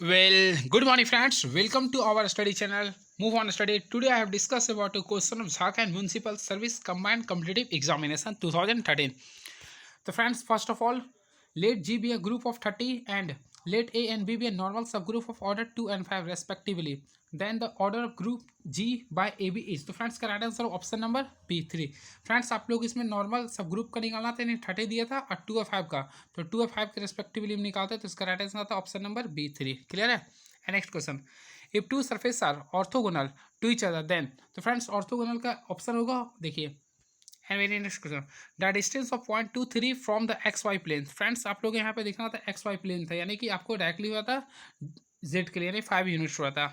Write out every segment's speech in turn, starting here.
Well, good morning, friends. Welcome to our study channel. Move on study. Today, I have discussed about a question of Jharkhand Municipal Service Combined Competitive Examination 2013. So, friends, first of all, let G be a group of 30 and let A and B be a normal subgroup of order 2 and 5 respectively. Then the order of group G by AB is. तो friends correct answer option number B3. Friends आप लोग इसमें normal सब group का निकालना था, यानी 30 दिया था और 2 और 5 का, तो 2 और 5 के रेस्पेक्टिवली निकालते तो इसका राइट आंसर था ऑप्शन नंबर B3. क्लियर है. Next question, if two surface are orthogonal to each other then, तो फ्रेंड्स ऑर्थोगोनल का ऑप्शन होगा, देखिए. And very next question, the distance of point 2 3 from the X Y plane. Friends आप लोग यहाँ पे देखना था एक्स वाई प्लेन था, यानी कि आपको डायरेक्टली हुआ था जेड के लिए, यानी 5 यूनिट्स हुआ था.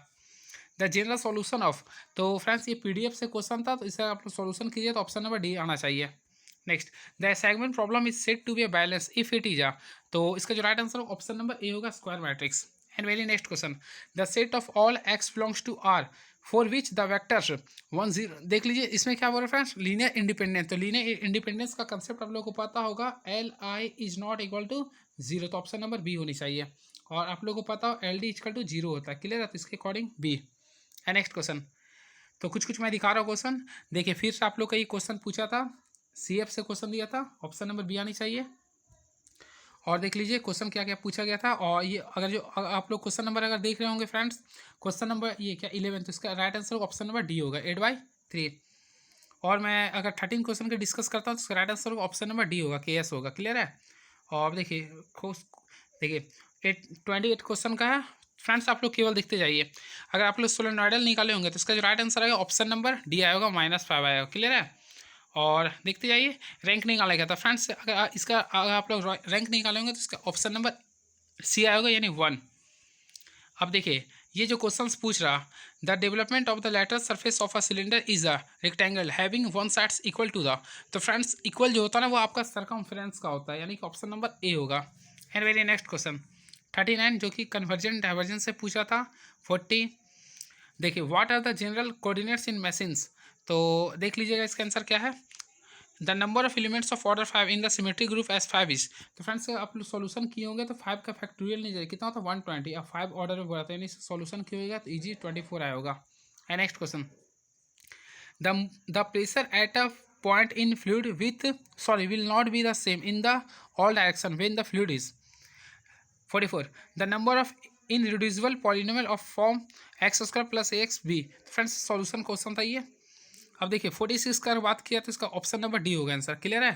द जनरल सॉल्यूशन ऑफ, तो फ्रेंड्स ये पीडीएफ से क्वेश्चन था, तो इसे आप लोग सॉल्यूशन कीजिए तो ऑप्शन नंबर डी आना चाहिए. Next, the segment problem is said to be a balance if it is a, तो इसका जो right answer option number A होगा, square matrix. And very next question, the set of all x belongs to R for which the vectors 1 0. देख लीजिए इसमें क्या बोल रहा है फ्रेंड्स, लीनियर इंडिपेंडेंस. तो लीनियर इंडिपेंडेंस का कंसेप्ट आप लोग को पता होगा, L I is not equal to 0, तो ऑप्शन नंबर बी होनी चाहिए. और आप लोग को पता हो एल डी इक्वल टू 0 होता है. क्लियर है, तो इसके according B. And next question, तो कुछ मैं दिखा रहा हूँ क्वेश्चन. देखिए फिर से आप लोग का ये क्वेश्चन पूछा था, सीएफ से क्वेश्चन दिया था, ऑप्शन नंबर बी आनी चाहिए. और देख लीजिए क्वेश्चन क्या क्या पूछा गया था. और ये अगर जो आप लोग क्वेश्चन नंबर अगर देख रहे होंगे फ्रेंड्स, क्वेश्चन नंबर ये क्या 11, तो इसका right answer option number D होगा, 8/3. और मैं अगर 13 क्वेश्चन के डिस्कस करता हूँ तो इसका right answer option number D होगा, KS होगा. क्लियर है. और देखिए देखिए 28 क्वेश्चन का है फ्रेंड्स, आप लोग केवल देखते जाइए. अगर आप लोग सोलेनॉइडल निकाले होंगे तो इसका जो राइट आंसर आएगा ऑप्शन नंबर डी आएगा, -5 आएगा. क्लियर है. और देखते जाइए रैंक निकाला गया था फ्रेंड्स, अगर इसका अगर आप लोग रैंक निकालेंगे तो इसका ऑप्शन नंबर सी आएगा, यानी 1. अब देखिए ये जो क्वेश्चंस पूछ रहा, the development of the lateral surface of a cylinder is a rectangle having one sides equal to the, तो फ्रेंड्स इक्वल जो होता है ना वो आपका सरकमफ्रेंस का होता है, यानी कि ऑप्शन नंबर ए होगा. एंड वेरी नेक्स्ट क्वेश्चन 39 जो कि कन्वर्जेंट डाइवर्जेंस से पूछा था. 40, देखिए what are the general coordinates in machines, तो देख लीजिएगा इसका आंसर क्या है. The number of elements of order 5 in the symmetry group S 5 is, तो फ्रेंड्स आप लोग सॉल्यूशन किए होंगे तो 5 का फैक्टोरियल नहीं जाए, कितना होता है 120, अब 5 ऑर्डर में बोला था, यानी सॉल्यूशन किया होगा तो इजी 24 आया होगा. And next question, the pressure at a point in fluid with sorry will not be the same in the all direction when the fluid is. 44, the number of irreducible polynomial of form x square plus a x b. Friends solution question था ये. अब देखिए 46 का अगर बात किया तो इसका ऑप्शन नंबर डी होगा आंसर. क्लियर है.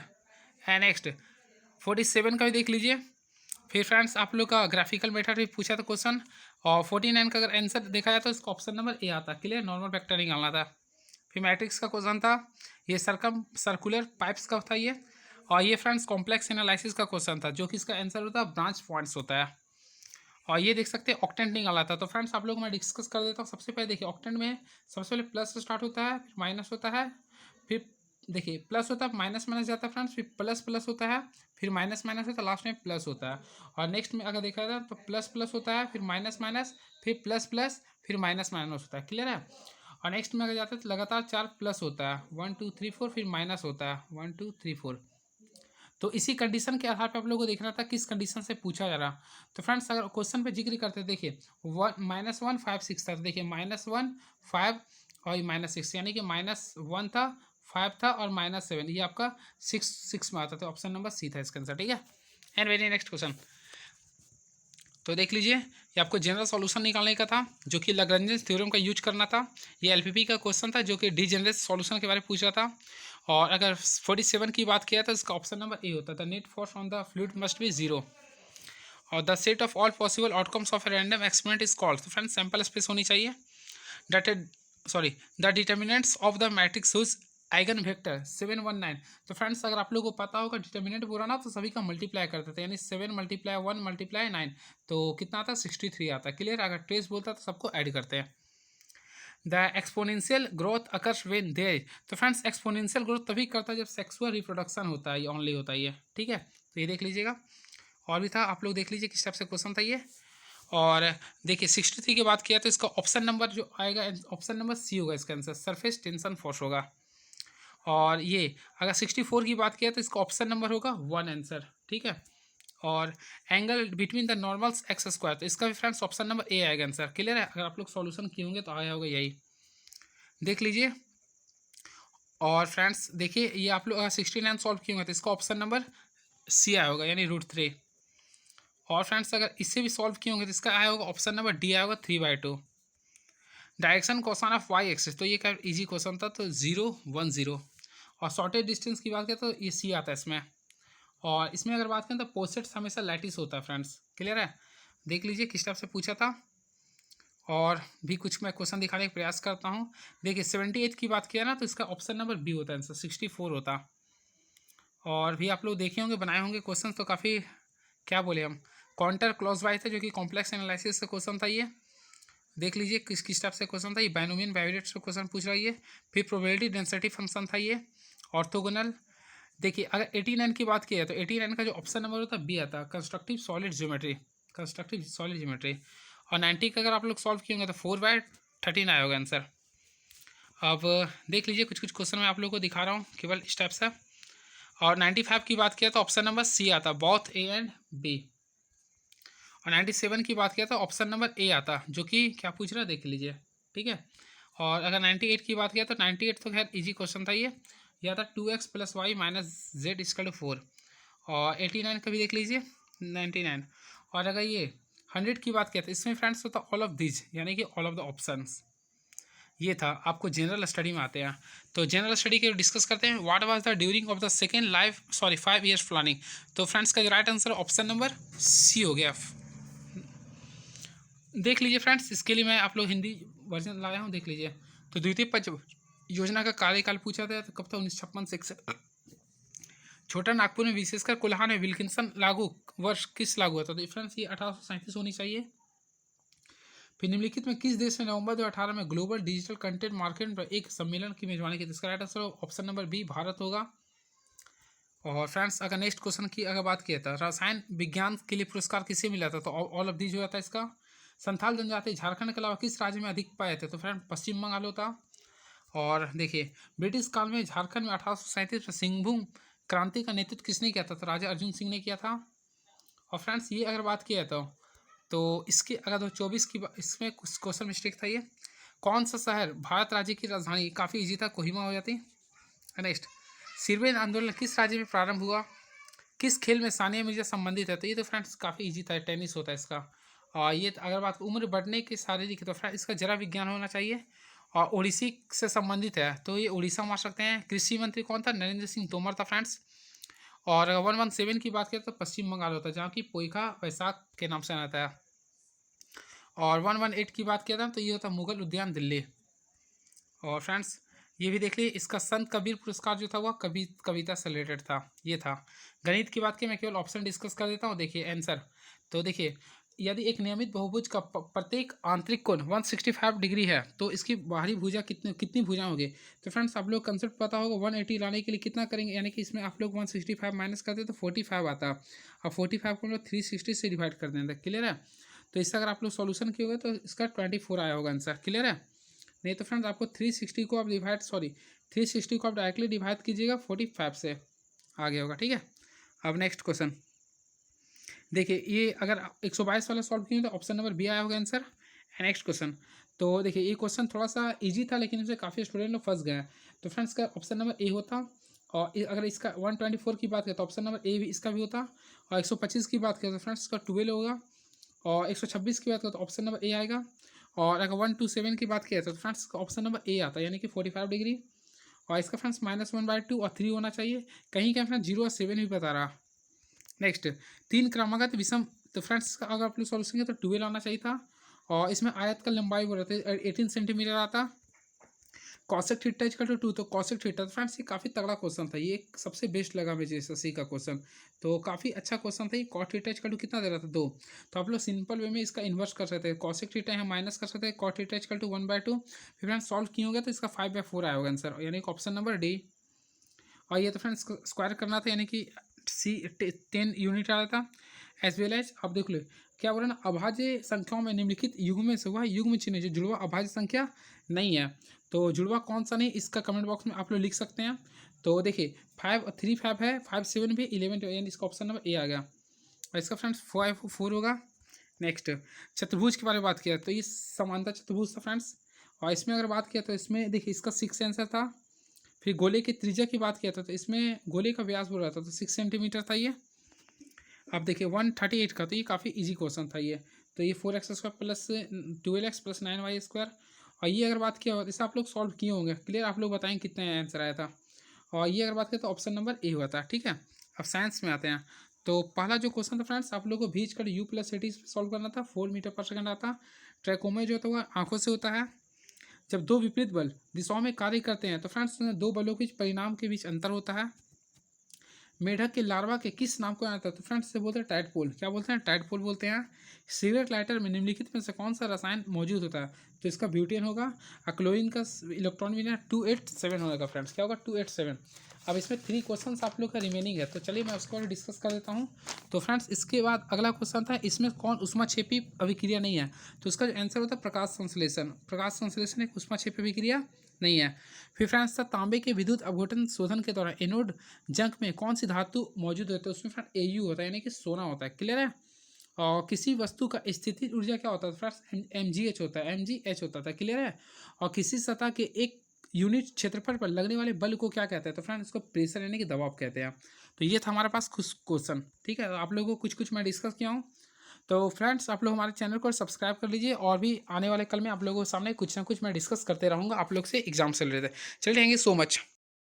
एंड नेक्स्ट 47 का भी देख लीजिए. फिर फ्रेंड्स आप लोग का ग्राफिकल मेथड भी पूछा था क्वेश्चन. और 49 का अगर आंसर देखा जाए तो इसका ऑप्शन नंबर ए आता. क्लियर, नॉर्मल वेक्टर निकालना था. फिर मैट्रिक्स का क्वेश्चन था, ये सर्कुलर पाइप्स का था ये. और ये फ्रेंड्स कॉम्प्लेक्स एनालिसिस का क्वेश्चन था, जो कि इसका आंसर होता है ब्रांच पॉइंट्स होता है. और ये देख सकते हैं ऑक्टेंट निकाला था. तो फ्रेंड्स आप लोग मैं डिस्कस कर देता हूँ. सबसे पहले देखिए ऑक्टेंट में सबसे पहले प्लस से स्टार्ट होता है, फिर माइनस होता है, फिर देखिए प्लस होता है, माइनस माइनस जाता है फ्रेंड्स, फिर प्लस प्लस होता है, फिर माइनस माइनस होता है, लास्ट में प्लस होता है. और नेक्स्ट में अगर देखा जाए तो प्लस प्लस होता है, फिर माइनस माइनस, फिर प्लस प्लस, फिर माइनस माइनस होता है. क्लियर है. और नेक्स्ट में अगर जाते हैं तो लगातार 4 प्लस होता है, 1 2 3 4, फिर माइनस होता है 1 2 3 4. तो इसी कंडीशन के आधार पर आप लोगों को देखना था किस कंडीशन से पूछा जा रहा. तो फ्रेंड्स अगर क्वेश्चन पे जिक्र करते देखिए -1 5 6 था, तो देखिए -1 5 और -6, यानी कि -1 था, 5 था और -7, ये आपका 6 में आता. तो ऑप्शन नंबर सी था इसका आंसर. ठीक है. एंड वेरी नेक्स्ट क्वेश्चन, तो देख लीजिए ये आपको जनरल सॉल्यूशन निकालने का था, जो कि लाग्रेंज थ्योरम का यूज करना था. ये एलपीपी का क्वेश्चन था, जो कि डीजेनरेट सॉल्यूशन के बारे में पूछा था. और अगर 47 की बात किया तो इसका ऑप्शन नंबर ए होता था, net force on the fluid must be 0. और the set of all possible outcomes of a random experiment is called, तो फ्रेंड्स सैंपल स्पेस होनी चाहिए. Dated the determinants of the matrix whose eigen vector 719. तो friends अगर आप लोगों को पता होगा डिटर्मिनेंट बोला ना तो सभी का मल्टीप्लाई करते थे, यानी 7 × 1 × 9, तो कितना आता 63 आता. क्लियर. अगर ट्रेस बोलता तो सबको ऐड करते हैं. The exponential growth occurs when there, तो फ्रेंड्स एक्सपोनेंशियल ग्रोथ तभी करता है जब सेक्सुअल रिप्रोडक्शन होता है, ये ओनली होता है ये. ठीक है. तो ये देख लीजिएगा. और भी था, आप लोग देख लीजिए किस टाइप से क्वेश्चन था ये. और देखिए 63 की बात किया तो इसका ऑप्शन नंबर जो आएगा ऑप्शन नंबर सी होगा इसका आंसर, सरफेस टेंशन फोर्स होगा. और ये अगर 64 की बात किया तो इसका ऑप्शन नंबर होगा 1 आंसर. ठीक है. और angle between the normals x square, तो इसका भी फ्रेंड्स ऑप्शन नंबर ए आएगा आंसर। क्लियर है? अगर आप लोग सॉल्यूशन किए होंगे तो आया होगा यही, देख लीजिए। और फ्रेंड्स देखिए, ये आप लोग 69 सॉल्व किए होंगे तो इसका ऑप्शन नंबर सी आया होगा, यानी √3। और फ्रेंड्स अगर इससे भी सॉल्व किए होंगे तो इसका आया होगा ऑप्शन नंबर डी आया होगा 3/2। Direction cosine of Y axis, तो ये क्या इजी क्वेश्चन था, तो 0 1 0। और शॉर्टेज डिस्टेंस की बात करें तो ये सी आता है इसमें। और इसमें अगर बात करें तो पोसेट्स हमेशा लैटिस होता है फ्रेंड्स। क्लियर है? देख लीजिए किस टाइप से पूछा था। और भी कुछ मैं क्वेश्चन दिखाने का प्रयास करता हूँ। देखिए 78 की बात किया ना, तो इसका ऑप्शन नंबर बी होता है आंसर, 64 होता। और भी आप लोग देखे होंगे, बनाए होंगे क्वेश्चन, तो काफ़ी क्या बोले हम, काउंटर क्लॉज वाइज था, जो कि कॉम्प्लेक्स एनालिसिस का क्वेश्चन था ये। देख लीजिए किस किस टाइप से क्वेश्चन था ये। बाइनोमियल बाइवेरिएट्स का क्वेश्चन पूछ रहा है ये। फिर प्रोबेबिलिटी डेंसिटी फंक्शन था ये। ऑर्थोगोनल। देखिए अगर 89 की बात की है तो 89 का जो ऑप्शन नंबर होता है बी आता, constructive solid geometry, constructive solid geometry. और 90 का अगर आप लोग सॉल्व किए होंगे तो 4/13 आया होगा आंसर। अब देख लीजिए कुछ कुछ क्वेश्चन मैं आप लोगों को दिखा रहा हूँ केवल इस टाइप से। और 95 की बात किया तो ऑप्शन नंबर सी आता, बोथ ए एंड बी। और 97 की बात किया तो ऑप्शन नंबर ए आता, जो कि क्या पूछ रहा है देख लीजिए। ठीक है? और अगर 98 की बात किया तो 98 तो खैर इजी क्वेश्चन था ये। यह था 2x + y - z = 4। और 89 का भी देख लीजिए 99। और अगर ये 100 की बात किया तो इसमें फ्रेंड्स होता ऑल ऑफ दिज, यानी कि ऑल ऑफ द ऑप्शंस। ये था, आपको जनरल स्टडी में आते हैं। तो जनरल स्टडी के डिस्कस करते हैं। What was the during of the second 5 years planning. तो फ्रेंड्स का जो right answer option number C हो गया। देख लीजिए फ्रेंड्स, इसके लिए मैं आप लोग हिंदी वर्जन लाया हूँ, देख लीजिए। तो द्वितीय पंच योजना का कार्यकाल पूछा था, तो कब था, 1956 से छोटा नागपुर में, विशेषकर कोल्हान में विल्किंसन लागू वर्ष किस लागू हुआ था, तो फ्रेंड्स ये 1837 होनी चाहिए। फिर निम्नलिखित में किस देश ने नवंबर 2018 में ग्लोबल डिजिटल कंटेंट मार्केट पर एक सम्मेलन की मेजबानी की, इसका right answer option number B Bharat होगा। और फ्रेंड्स अगर नेक्स्ट क्वेश्चन की अगर बात किया था, रसायन विज्ञान के लिए पुरस्कार किसे मिला था, तो ऑल ऑफ दीज हो जाता है इसका। संथाल जनजाति झारखंड के अलावा किस राज्य में अधिक पाए थे, तो फ्रेंड पश्चिम बंगाल होता। और देखिए ब्रिटिश काल में झारखंड में 1837 में सिंहभूम क्रांति का नेतृत्व किसने किया था, तो राजा अर्जुन सिंह ने किया था। और फ्रेंड्स ये अगर बात किया तो इसके अगर 2024 की इसमें कुछ क्वेश्चन मिस्टेक था ये। कौन सा शहर भारत राज्य की राजधानी, काफ़ी ईजी था, कोहिमा हो जाती। नेक्स्ट, सिरवेन आंदोलन किस राज्य में प्रारंभ हुआ, किस खेल में सानिया मिर्जा संबंधित है, तो ये तो फ्रेंड्स काफ़ी इजी था, टेनिस होता है इसका। और ये अगर बात उम्र बढ़ने के शारीरिक, तो फ्रेंड इसका जरा विज्ञान होना चाहिए। और ओडिसी से संबंधित है तो ये उड़ीसा मार सकते हैं। कृषि मंत्री कौन था, नरेंद्र सिंह तोमर था फ्रेंड्स। और 117 की बात करें तो पश्चिम बंगाल होता है, जहाँ की पोइखा वैशाख के नाम से आता है। और 118 की बात किया था तो ये होता मुगल उद्यान दिल्ली। और फ्रेंड्स ये भी देख लीजिए, इसका संत कबीर पुरस्कार जो था वह कविता से रिलेटेड था, ये था। गणित की बात की मैं केवल ऑप्शन डिस्कस कर देता हूँ, देखिए आंसर। तो देखिए यदि एक नियमित बहुभुज का प्रत्येक आंतरिक कोण 165 डिग्री है तो इसकी बाहरी भुजा कितनी भुजा होगी, तो फ्रेंड्स आप लोग कंसेप्ट पता होगा। 180 लाने के लिए कितना करेंगे, यानी कि इसमें आप लोग 165 माइनस करते तो 45 आता। और 45 को हम लोग 360 से डिवाइड कर देंगे। क्लियर है? तो इसका अगर आप लोग सॉल्यूशन किए होगे तो इसका 24 आया होगा आंसर। क्लियर है? नहीं तो फ्रेंड्स आपको 360 को आप 360 को आप डायरेक्टली डिवाइड कीजिएगा 45 से, आगे होगा। ठीक है? अब नेक्स्ट क्वेश्चन देखिए, ये अगर 122 वाला सॉल्व किए तो ऑप्शन नंबर बी आया होगा आंसर। नेक्स्ट क्वेश्चन, तो देखिए ये क्वेश्चन थोड़ा सा इजी था, लेकिन इसमें काफ़ी स्टूडेंट लोग फंस गए हैं। तो फ्रेंड्स का ऑप्शन नंबर ए होता। और अगर इसका 124 की बात करें तो ऑप्शन नंबर ए भी इसका भी होता। और 125 की बात करें तो फ्रेंड्स इसका 12 होगा। और 126 की बात करें तो ऑप्शन नंबर ए आएगा। और अगर 127 की बात किया तो फ्रेंड्स ऑप्शन नंबर ए आता है, यानी कि 45 डिग्री। और इसका फ्रेंड्स -1/2 और 3 होना चाहिए, कहीं क्या फ्रेंड्स 0 और 7 भी बता रहा। नेक्स्ट, 3 क्रमागत विषम, तो फ्रेंड्स का अगर आप लोग सॉल्यूशन किया तो 12 आना चाहिए था। और इसमें आयत का लंबाई बोल रहे थे 18 सेंटीमीटर आता। कॉसेक थीटा इक्वल टू 2, तो कॉसेक थीटा, तो फ्रेंड्स ये काफ़ी तगड़ा क्वेश्चन था, ये सबसे बेस्ट लगा मुझे एसएससी का क्वेश्चन। तो काफ़ी अच्छा क्वेश्चन था ये। कॉट थीटा इक्वल टू कितना दे रहा था, 2। तो आप लोग सिंपल वे में इसका इन्वर्स कर सकते हैं, कॉसेक थीटा यहाँ माइनस कर सकते हैं, कॉट थीटा इक्वल टू 1/2। फिर फ्रेंड्स सॉल्व किए होगा तो इसका 5/4 आया होगा आंसर, यानी कि ऑप्शन नंबर डी। और ये तो फ्रेंड्स स्क्वायर करना था, यानी कि 10 यूनिट आ रहा था। एज वेल एज आप देख लो क्या बोला ना, अभाज्य संख्याओं में निम्नलिखित युग्म से हुआ युग्म चिन्ह जो जुड़वा अभाज्य संख्या नहीं है, तो जुड़वा कौन सा नहीं, इसका कमेंट बॉक्स में आप लोग लिख सकते हैं। तो देखिए 5 3 5 है, 5 7 भी, 11 यानी इसका ऑप्शन नंबर ए आ गया। और इसका फ्रेंड्स 4 होगा। नेक्स्ट चतुर्भुज के बारे में बात किया तो ये समांतर चतुर्भुज था फ्रेंड्स। और इसमें अगर बात किया तो इसमें देखिए इसका 6 आंसर था। फिर गोले की त्रिज्या की बात किया था तो इसमें गोले का व्यास बोल रहा था तो 6 सेंटीमीटर था ये। अब देखिए 138 का तो ये काफ़ी इजी क्वेश्चन था ये। तो ये 4x² plus 12x plus 9y²। और ये अगर बात किया इसे आप लोग सॉल्व किए होंगे, क्लियर, आप लोग बताएं कितने आंसर आया था। और ये अगर बात करें तो ऑप्शन नंबर ए हुआ था, ठीक है। अब साइंस में आते हैं तो पहला जो क्वेश्चन था फ्रेंड्स आप लोगों को भीज कर U प्लस सिटीज सॉल्व करना था। 4 मीटर पर सेकंड आता। ट्रैकोमा जो होता है वो आंखों से होता है। जब दो विपरीत बल दिशाओं में कार्य करते हैं तो फ्रेंड्स दो बलों के परिणाम के बीच अंतर होता है। मेढक के लार्वा के किस नाम को आता है तो फ्रेंड्स से बोलते हैं टाइडपोल। क्या बोलते हैं? टाइडपोल बोलते हैं। सिगरेट लाइटर में निम्नलिखित में से कौन सा रसायन मौजूद होता है तो इसका ब्यूटेन होगा। क्लोरीन का इलेक्ट्रॉन विन्यास 287 होगा फ्रेंड्स। क्या होगा? 287। अब इसमें 3 क्वेश्चन आप लोग का रिमेनिंग है तो चलिए मैं उसको डिस्कस कर देता हूँ। तो फ्रेंड्स इसके बाद अगला क्वेश्चन था इसमें कौन ऊष्माक्षेपी अभिक्रिया नहीं है तो इसका जो आंसर होता है प्रकाश संश्लेषण। प्रकाश संश्लेषण एक ऊष्माक्षेपी अभिक्रिया नहीं है। फिर फ्रेंड्स था तांबे के विद्युत अवघटन शोधन के दौरान एनोड जंक में कौन सी धातु मौजूद होती है उसमें फ्रेंड Au होता है यानी कि सोना होता है, क्लियर है। और किसी वस्तु का स्थिति ऊर्जा क्या होता है फ्रेंड्स mgh होता है, mgh होता था, क्लियर है। और किसी सतह के एक यूनिट क्षेत्रफल पर लगने वाले बल को क्या कहते हैं तो फ्रेंड इसको प्रेशर यानी कि दबाव कहते हैं। तो ये था हमारे पास कुछ क्वेश्चन, ठीक है। आप लोगों को कुछ कुछ मैं डिस्कस किया हूँ। तो फ्रेंड्स आप लोग हमारे चैनल को सब्सक्राइब कर लीजिए और भी आने वाले कल में आप लोगों के सामने कुछ ना कुछ मैं डिस्कस करते रहूँगा आप लोग से एग्जाम से रिलेटेड। चलिए, थैंक यू सो मच।